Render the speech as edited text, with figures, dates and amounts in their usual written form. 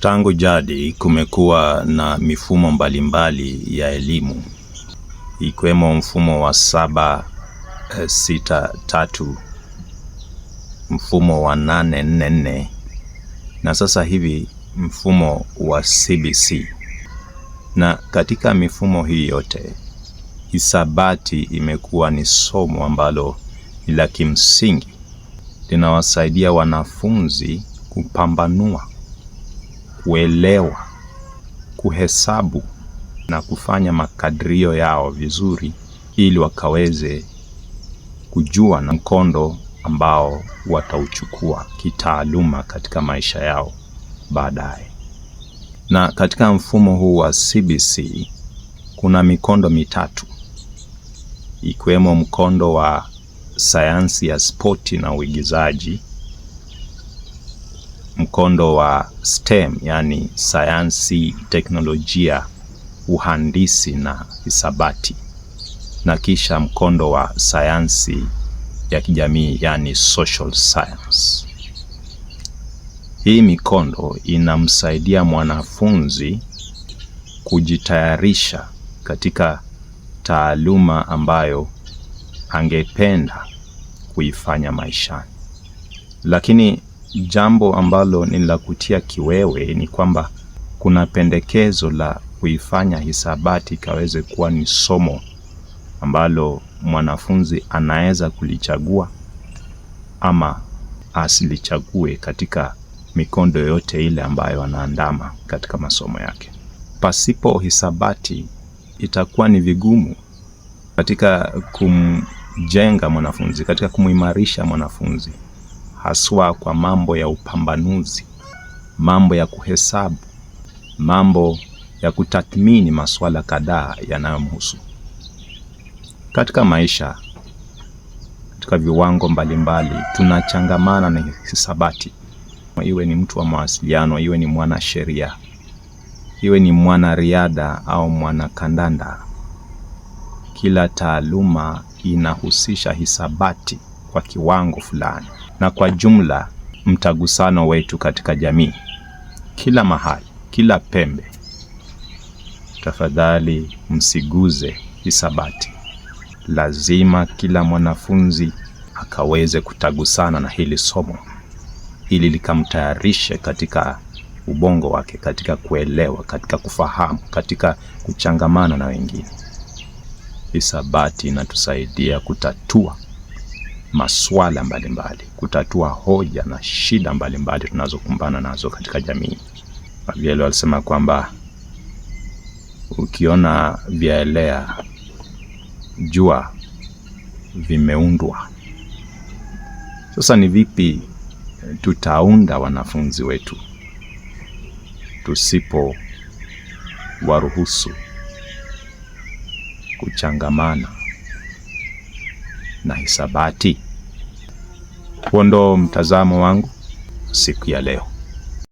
Tangu jadi kumekuwa na mifumo mbalimbali ya elimu, ikiwemo mfumo wa 7-6-3, mfumo wa 8-4-4 na sasa hivi mfumo wa CBC. Na katika mifumo hii yote, hisabati imekuwa ni somo ambalo ni la kimsingi, linawasaidia wanafunzi kupambanua, kuelewa, kuhesabu na kufanya makadirio yao vizuri, ili wakaweze kujua na mkondo ambao watauchukua kitaaluma katika maisha yao baadaye. Na katika mfumo huu wa CBC kuna mikondo mitatu, ikiwemo mkondo wa sayansi ya spoti na uigizaji, mkondo wa STEM yani sayansi, teknolojia, uhandisi na hisabati, na kisha mkondo wa sayansi ya kijamii yani social science. Hii mikondo inamsaidia mwanafunzi kujitayarisha katika taaluma ambayo angependa kuifanya maishani. Lakini jambo ambalo ni la kutia kiwewe ni kwamba kuna pendekezo la kuifanya hisabati kaweze kuwa ni somo ambalo mwanafunzi anaweza kulichagua ama asilichague katika mikondo yote ile ambayo anaandama katika masomo yake. Pasipo hisabati itakuwa ni vigumu katika kumjenga mwanafunzi, katika kumuimarisha mwanafunzi, haswa kwa mambo ya upambanuzi, mambo ya kuhesabu, mambo ya kutathmini masuala kadhaa yanayomhusu. Katika maisha, katika viwango mbalimbali, tunachangamana na hisabati. Iwe ni mtu wa mawasiliano, iwe ni mwana sheria, iwe ni mwana riadha au mwana kandanda. Kila taaluma inahusisha hisabati kwa kiwango fulani. Na kwa jumla, mtagusano wetu katika jamii, kila mahali, kila pembe, tafadhali msiguze hisabati. Lazima kila mwanafunzi akaweze kutagusana na hili somo, ili likamtayarishe katika ubongo wake, katika kuelewa, katika kufahamu, katika kuchangamana na wengine. Hisabati inatusaidia kutatua masuala mbalimbali, kutatua hoja na shida mbalimbali tunazokumbana nazo katika jamii. Wavyele walisema kwamba ukiona vyaelea, jua vimeundwa. Sasa ni vipi tutaunda wanafunzi wetu tusipo waruhusu kuchangamana na hisabati? Huo ndo mtazamo wangu siku ya leo.